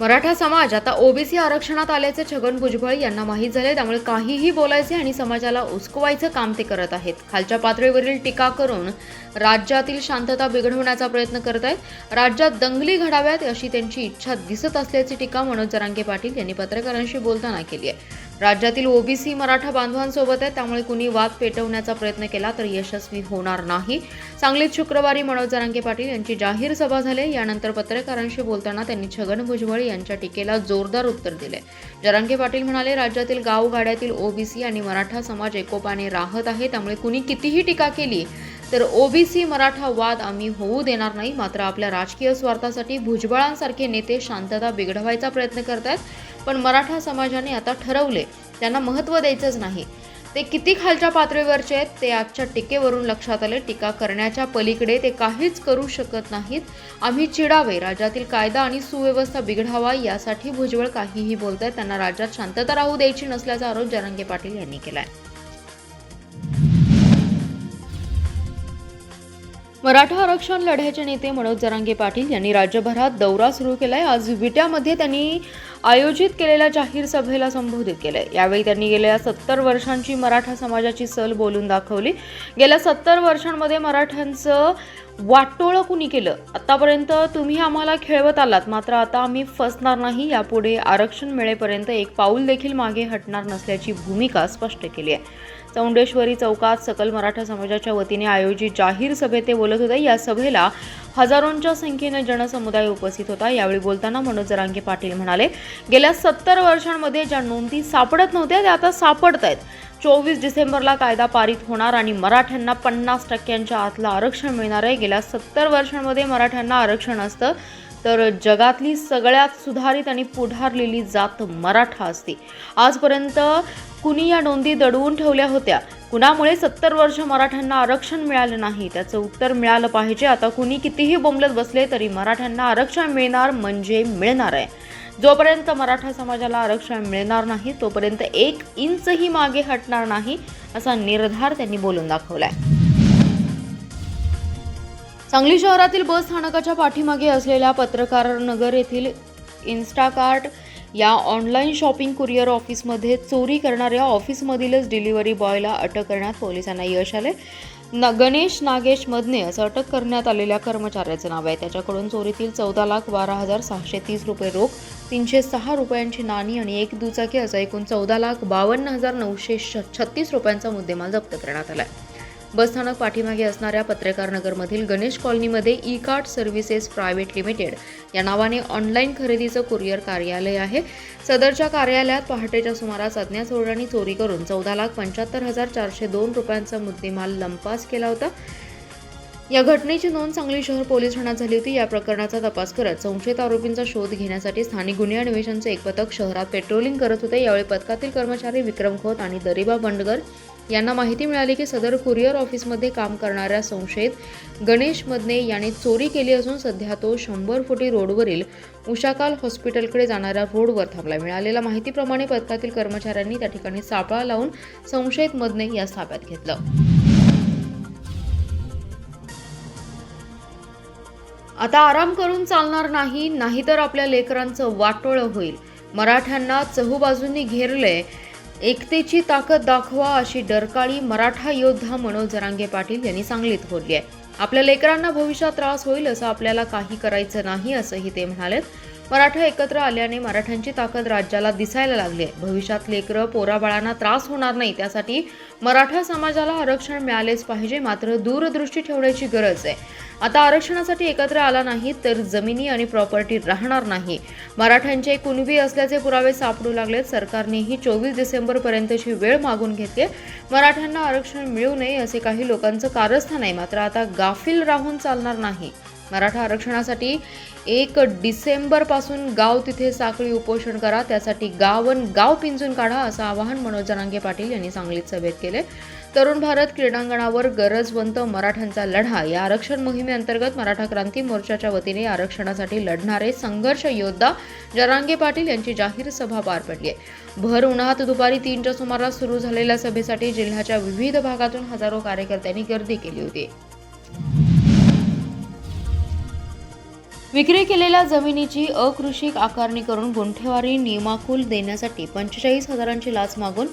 मराठा समाज आता ओबीसी आरक्षणात आल्याचे छगन भुजबळ यांना माहीत झाले, त्यामुळे काहीही बोलायचे आणि समाजाला उस्कवायचं काम ते करत आहेत. खालच्या पातळीवरील टीका करून राज्यातील शांतता बिघडवण्याचा प्रयत्न करत आहेत. राज्यात दंगली घडाव्यात अशी त्यांची इच्छा दिसत असल्याची टीका मनोज जरांगे पाटील यांनी पत्रकारांशी बोलताना केली आहे. राज्यातील ओबीसी मराठा बांधवांसोबत आहे, त्यामुळे कुणी वाद पेटवण्याचा प्रयत्न केला तर यशस्वी होणार नाही. सांगलीत शुक्रवारी मनोज जरांगे पाटील यांची जाहीर सभा झाली. यानंतर पत्रकारांशी बोलताना त्यांनी छगन भुजबळ यांच्या टीकेला जोरदार उत्तर दिले. जरांगे पाटील म्हणाले, राज्यातील गावगाड्यातील ओबीसी आणि मराठा समाज एकोपाने राहत आहे, त्यामुळे कुणी कितीही टीका केली तर ओबीसी मराठा वाद आम्ही होऊ देणार नाही. मात्र आपल्या राजकीय स्वार्थासाठी भुजबळांसारखे नेते शांतता बिघडवायचा प्रयत्न करतात. पण मराठा समाजाने आता ठरवले, त्यांना महत्त्व द्यायचंच नाही. ते किती खालच्या पातळीवरचे आहेत ते आजच्या टीकेवरून लक्षात आले. टीका करण्याच्या पलीकडे ते काहीच करू शकत नाहीत. आम्ही चिडावे, राज्यातील कायदा आणि सुव्यवस्था बिघडावा यासाठी भुजबळ काहीही बोलतायत. त्यांना राज्यात शांतता राहू द्यायची नसल्याचा आरोप जरांगे पाटील यांनी केलाय. मराठा आरक्षण लढ्याचे नेते मनोज जरांगे पाटील यांनी राज्यभरात दौरा सुरू केलाय. आज विट्यामध्ये त्यांनी आयोजित केलेल्या जाहीर सभेला संबोधित केले. यावेळी त्यांनी गेल्या 70 वर्षांची मराठा समाजाची सल बोलून दाखवली. गेल्या 70 वर्षांमध्ये मराठ्यांचं वाटोळं कुणी केलं? आतापर्यंत तुम्ही आम्हाला खेळवत आलात, मात्र आता आम्ही फसणार नाही. यापुढे आरक्षण मिळेपर्यंत एक पाऊल देखील मागे हटणार नसल्याची भूमिका स्पष्ट केली आहे. चौंडेश्वरी चौकात सकल मराठा समाजाच्या वतीने आयोजित जाहीर सभेत ते बोलत होते. या सभेला हजारोंच्या संख्येने जनसमुदाय उपस्थित होता. यावेळी बोलताना मनोज जरांगे पाटील म्हणाले, गेल्या 70 वर्षांमध्ये ज्या नोंदी सापडत नव्हत्या त्या आता सापडत आहेत. 24 डिसेंबरला कायदा पारित होणार आणि मराठ्यांना 50% आतलं आरक्षण मिळणार आहे. गेल्या 70 वर्षांमध्ये मराठ्यांना आरक्षण असतं तर जगातली सगळ्यात सुधारित आणि पुढारलेली जात मराठा असते. आजपर्यंत कुणी या नोंदी दडवून ठेवल्या होत्या. कुणामुळे 70 वर्ष मराठ्यांना आरक्षण मिळालं नाही त्याचं उत्तर मिळालं पाहिजे. आता कुणी कितीही बोंबलत बसले तरी मराठ्यांना आरक्षण मिळणार म्हणजे मिळणार आहे. जोपर्यंत मराठा समाजाला आरक्षण मिळणार नाही तोपर्यंत 1 इंचही मागे हटणार नाही असा निर्धार त्यांनी बोलून दाखवलाय. सांगली शहरातील बस स्थानकाच्या पाठीमागे असलेल्या पत्रकार नगर येथील इन्स्टाकार्ट या ऑनलाईन शॉपिंग कुरिअर ऑफिसमध्ये चोरी करणाऱ्या ऑफिसमधीलच डिलिव्हरी बॉयला अटक करण्यात पोलिसांना यश आले. गणेश नागेश मदने असं अटक करण्यात आलेल्या कर्मचाऱ्याचं नाव आहे. त्याच्याकडून चोरीतील 14,12,630 रुपये रोख, 306 रुपयांची नाणी आणि एक दुचाकी असा एकूण 14,52,936 रुपयांचा मुद्देमाल जप्त करण्यात आला आहे. बसस्थानक पाठीमागे असणाऱ्या पत्रकार नगरमधील गणेश कॉलनीमध्ये e cart services private limited या नावाने ऑनलाईन खरेदीचं कुरिअर कार्यालय आहे. सदरच्या कार्यालयात पहाटेच्या सुमारास अज्ञात चोरांनी चोरी करून 14,75,402 रुपयांचा मुद्देमाल लंपास केला होता. या घटनेची नोंद सांगली शहर पोलीस ठाण्यात झाली होती. या प्रकरणाचा तपास करत संशयित आरोपींचा शोध घेण्यासाठी स्थानिक गुन्हे अन्वेषणचे एक पथक शहरात पेट्रोलिंग करत होते. यावेळी पथकातील कर्मचारी विक्रम खोत आणि दरिबा बंडगर यांना माहिती मिळाली की सदर कुरिअर ऑफिसमध्ये काम करणाऱ्या संशयित गणेश मदने याने चोरी केली असून सध्या तो 100 फुटी रोडवरील उषाकाल हॉस्पिटलकडे जाणाऱ्या रोडवर थांबला. मिळालेल्या माहितीप्रमाणे पथकातील कर्मचाऱ्यांनी त्या ठिकाणी सापळा लावून संशयित मदने यास ताब्यात घेतलं. आता आराम करून चालणार नाही, नाहीतर आपल्या लेकरांचं वाटोळं होईल. मराठ्यांना चहूबाजूंनी घेरले, एकतेची ताकद दाखवा अशी डरकाळी मराठा योद्धा मनोज जरांगे पाटील यांनी सांगलीत बोलली आहे. आपल्या लेकरांना भविष्यात त्रास होईल असं आपल्याला काही करायचं नाही असंही ते म्हणालेत. मराठा एकत्र आल्याने मराठ्यांची ताकद राज्याला दिसायला लागली आहे. भविष्यात लेकरं पोराबाळांना त्रास होणार नाही त्यासाठी मराठा समाजाला आरक्षण मिळालेच पाहिजे. मात्र दूरदृष्टी ठेवण्याची गरज आहे. आता आरक्षणासाठी एकत्र आला नाही तर जमिनी आणि प्रॉपर्टी राहणार नाही. मराठ्यांचे कुणबी असल्याचे पुरावे सापडू लागलेत. सरकारनेही 24 डिसेंबरपर्यंतची वेळ मागून घेतली. मराठ्यांना आरक्षण मिळू नये असे काही लोकांचं कारस्थान आहे. मात्र आता गाफील राहून चालणार नाही. मराठा आरक्षणासाठी 1 डिसेंबरपासून गाव तिथे साखळी उपोषण करा, त्यासाठी गाव पिंजून काढा असं आवाहन मनोज जरांगे पाटील यांनी सांगलीत सभेत केले. तरुण भारत क्रीडांगणावर गरजवंत मराठ्यांचा लढा या आरक्षण मोहिमेअंतर्गत मराठा क्रांती मोर्चाच्या वतीने आरक्षणासाठी लढणारे संघर्ष योद्धा जरांगे पाटील यांची जाहीर सभा पार पडली आहे. भर उन्हात दुपारी 3च्या सुमारास सुरू झालेल्या सभेसाठी जिल्ह्याच्या विविध भागातून हजारो कार्यकर्त्यांनी गर्दी केली होती. विक्री केलेल्या जमिनीची अकृषिक आकारणी करून गुंठेवारी नियमाकुल देण्यासाठी 45,000ची लाच मागून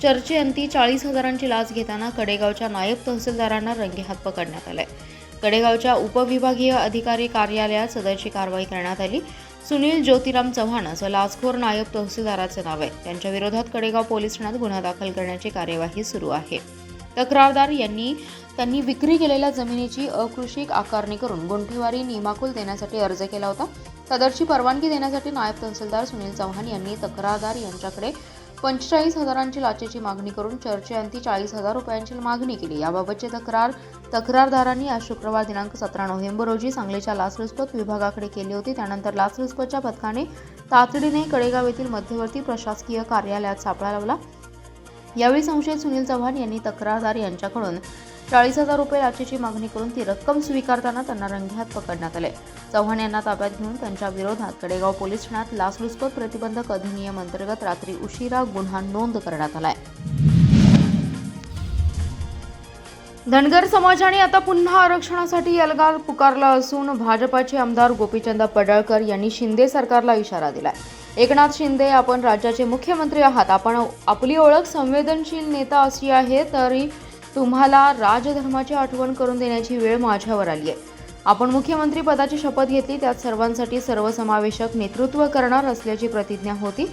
चर्चेअंती 40,000ची लाच घेताना कडेगावच्या नायब तहसीलदारांना रंगेहात पकडण्यात आले. कडेगावच्या उपविभागीय अधिकारी कार्यालयात सदरची कारवाई करण्यात आली. सुनील ज्योतिराम चव्हाण असं लाचखोर नायब तहसीलदाराचं नाव आहे. त्यांच्या विरोधात कडेगाव पोलीस ठाण्यात गुन्हा दाखल करण्याची कार्यवाही सुरू आहे. तक्रारदार त्यांनी विक्री केलेल्या जमिनीची अकृषिक आकारणी करून गुंठेवारी नियमाकुल देण्यासाठी अर्ज केला होता. सदरची परवानगी देण्यासाठी नायब तहसीलदार सुनील चव्हाण यांनी तक्रारदार यांच्याकडे 45,000ची लाचेची मागणी करून चर्चेअंती 40,000 रुपयांची मागणी केली. याबाबतची तक्रारदारांनी आज शुक्रवार दिनांक 17 नोव्हेंबर रोजी सांगलीच्या लाचलुचपत विभागाकडे केली होती. त्यानंतर लाचलुचपतच्या पथकाने तातडीने कडेगाव येथील मध्यवर्ती प्रशासकीय कार्यालयात सापळा लावला. यावेळी संशयित सुनील चव्हाण यांनी तक्रारदार यांच्याकडून 40,000 रुपये लाचेची मागणी करून ती रक्कम स्वीकारताना त्यांना रंगेहात पकडण्यात आले. चव्हाण यांना ताब्यात घेऊन त्यांच्या विरोधात कडेगाव पोलीस ठाण्यात लाचलुचपत प्रतिबंधक अधिनियम अंतर्गत रात्री उशिरा गुन्हा नोंद करण्यात आलाय. धनगर समाजाने आता पुन्हा आरक्षणासाठी यल्गार पुकारला असून भाजपाचे आमदार गोपीचंद पडळकर यांनी शिंदे सरकारला इशारा दिलाय. एकनाथ शिंदे, आपण राज्याचे मुख्यमंत्री आहात. आपली ओळख संवेदनशील नेता अशी आहे, तरी तुम्हाला राजधर्माची आठवण करून देण्याची वेळ माझ्यावर आली आहे. आपण मुख्यमंत्री पदाची शपथ घेतली, त्यात सर्वांसाठी सर्वसमावेशक नेतृत्व करणार असल्याची प्रतिज्ञा होती.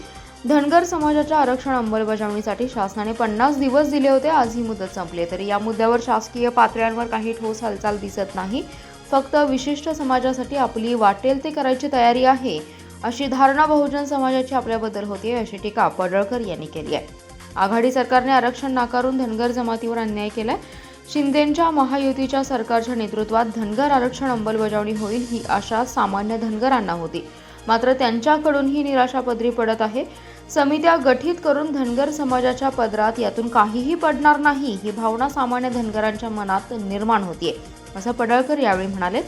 धनगर समाजाच्या आरक्षण अंमलबजावणीसाठी शासनाने 50 दिवस दिले होते. आज ही मुदत संपली, तरी या मुद्द्यावर शासकीय पातळ्यांवर काही ठोस हालचाल दिसत नाही. फक्त विशिष्ट समाजासाठी आपली वाटेल ते करायची तयारी आहे अशी धारणा बहुजन समाजाची आपल्याबद्दल होती, अशी टीका पडळकर यांनी केली आहे. आघाडी सरकारने आरक्षण नाकारून धनगर जमातीवर अन्याय केलाय. शिंदेंच्या महायुतीच्या सरकारच्या नेतृत्वात धनगर आरक्षण अंमलबजावणी होईल ही आशा सामान्य धनगरांना होती, मात्र त्यांच्याकडून ही निराशा पदरी पडत आहे. समित्या गठीत करून धनगर समाजाच्या पदरात यातून काहीही पडणार नाही ही भावना सामान्य धनगरांच्या मनात निर्माण होतीये, असं पडळकर यावेळी म्हणाले.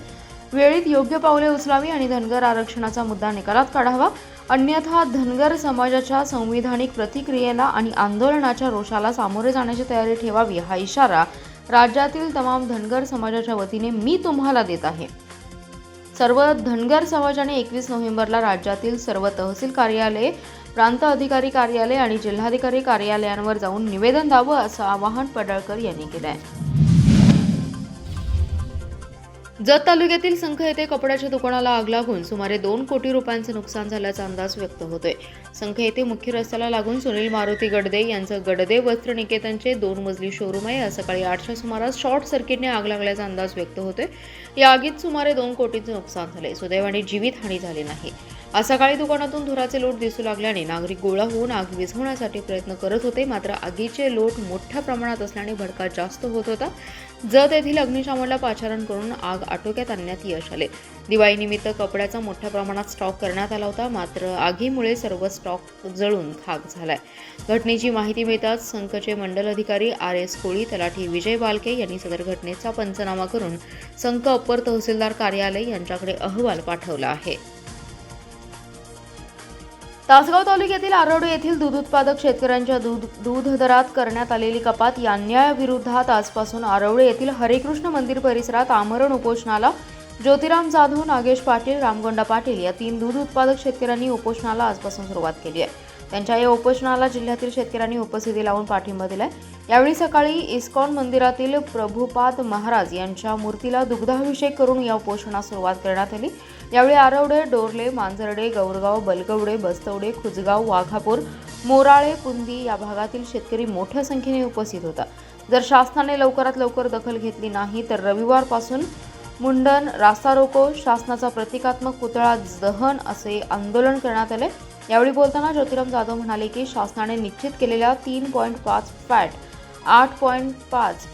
वेळीत योग्य पावले उचलावी आणि धनगर आरक्षणाचा मुद्दा निकालात काढावा, अन्यथा धनगर समाजाच्या संविधानिक प्रतिक्रियेला आणि आंदोलनाच्या रोषाला सामोरे जाण्याची तयारी ठेवावी, हा इशारा राज्यातील तमाम धनगर समाजाच्या वतीने मी तुम्हाला देत आहे. सर्व धनगर समाजाने 21 नोव्हेंबरला राज्यातील सर्व तहसील कार्यालये, प्रांत अधिकारी कार्यालय आणि जिल्हाधिकारी कार्यालयांवर जाऊन निवेदन द्यावं, असं आवाहन पडळकर यांनी केलं आहे. जत तालुक्यातील संख येथे कपड्याच्या दुकानाला आग लागून सुमारे 2 कोटी रुपयांचे नुकसान झाल्याचा अंदाज व्यक्त होतोय. संख येथे मुख्य रस्त्याला लागून सुनील मारुती गडदे यांचं गडदे वस्त्र निकेतनचे 2 मजली शोरूम आहे. आज सकाळी 8च्या सुमारास शॉर्ट सर्किटने आग लागल्याचा अंदाज व्यक्त होतोय. या आगीत सुमारे 2 कोटींचे नुकसान झाले. सुदैवाने जीवितहानी झाली नाही. आज सकाळी दुकानातून धुराचे लोट दिसू लागल्याने नागरिक गोळा होऊन आग विझवण्यासाठी प्रयत्न करत होते, मात्र आगीचे लोट मोठ्या प्रमाणात असल्याने भडका जास्त होत होता. जत येथील अग्निशमनला पाचारण करून आग आटोक्यात आणण्यात यश आले. दिवाळीनिमित्त कपड्याचा मोठ्या प्रमाणात स्टॉक करण्यात आला होता, मात्र आगीमुळे सर्व स्टॉक जळून खाक झालाय. घटनेची माहिती मिळताच संखचे मंडल अधिकारी RS कोळी, तलाठी विजय बालके यांनी सदर घटनेचा पंचनामा करून संख अप्पर तहसीलदार कार्यालय यांच्याकडे अहवाल पाठवला आहे. तासगाव तालुक्यातील आरवडे येथील दूध उत्पादक शेतकऱ्यांच्या दूध दरात करण्यात आलेली कपात या अन्यायाविरोधात आजपासून आरवडे येथील हरेकृष्ण मंदिर परिसरात आमरण उपोषणाला ज्योतिराम जाधव, नागेश पाटील, रामगोंडा पाटील या 3 दूध उत्पादक शेतकऱ्यांनी उपोषणाला आजपासून सुरुवात केली आहे. त्यांच्या या उपोषणाला जिल्ह्यातील शेतकऱ्यांनी उपस्थिती लावून पाठिंबा दिलाय. यावेळी सकाळी इस्कॉन मंदिरातील प्रभुपाद महाराज यांच्या मूर्तीला दुग्धाभिषेक करून या उपोषणास सुरुवात करण्यात आली. यावेळी आरवडे, डोरले, मांजरडे, गौरगाव, बलगवडे, बस्तवडे, खुजगाव, वाघापूर, मोराळे, पुंदी या भागातील शेतकरी मोठ्या संख्येने उपस्थित होता. जर शासनाने लवकरात लवकर दखल घेतली नाही तर रविवारपासून मुंडन, रास्ता रोको, शासनाचा प्रतिकात्मक पुतळा दहन असे आंदोलन करण्यात आले. यावेळी बोलताना ज्योतिराम जाधव म्हणाले की शासनाने निश्चित केलेल्या 3.5 फॅट, 8.5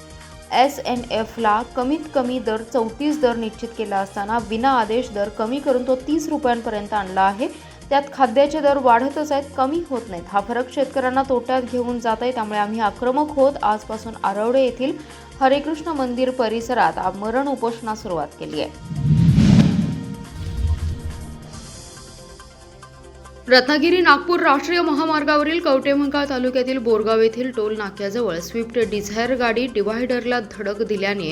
SNF ला कमीत कमी दर 34 दर निश्चित केला असताना विना आदेश दर कमी करून तो 30 रुपयांपर्यंत आणला आहे. त्यात खाद्याचे दर वाढतच आहेत, कमी होत नाहीत. हा फरक शेतकऱ्यांना तोट्यात घेऊन जात आहे. त्यामुळे आम्ही आक्रमक होत आजपासून आरवडे येथील हरेकृष्ण मंदिर परिसरात आमरण उपोषणास सुरुवात केली आहे. रत्नागिरी नागपूर राष्ट्रीय महामार्गावरील कवटेमंकाळ तालुक्यातील बोरगाव येथील टोल नाक्याजवळ स्विफ्ट डिझायर गाडी डिव्हायडरला धडक दिल्याने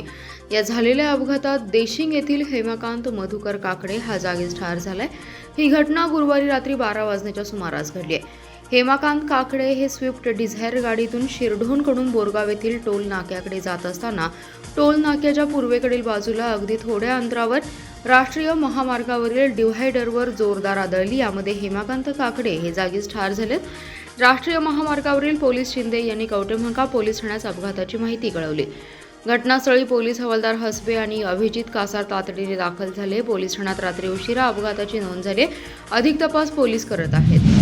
या झालेल्या अपघातात देशिंग येथील हेमकांत मधुकर काकडे हा जागीच ठार झालाय। ही घटना गुरुवारी रात्री 12 वाजण्याच्या सुमारास घडली आहे। हेमकांत काकडे हे स्विफ्ट डिझायर गाडीतून शिरढोणकडून बोरगाव येथील टोल नाक्याकडे जात असताना टोल नाक्याच्या पूर्वेकडील बाजूला अगदी थोड्या अंतरावर राष्ट्रीय महामार्गावरील डिव्हायडरवर जोरदार आदळली। यामध्ये हेमकांत काकडे हे जागीच ठार झालेत। राष्ट्रीय महामार्गावरील पोलीस शिंदे यांनी कवटेमहांकाळ पोलीस ठाण्यास अपघाताची माहिती कळवली। घटनास्थळी पोलीस हवालदार हसबे आणि अभिजित कासार तातडीने दाखल झाले। पोलीस ठाण्यात रात्री उशिरा अपघाताची नोंद झाली। अधिक तपास पोलीस करत आहेत।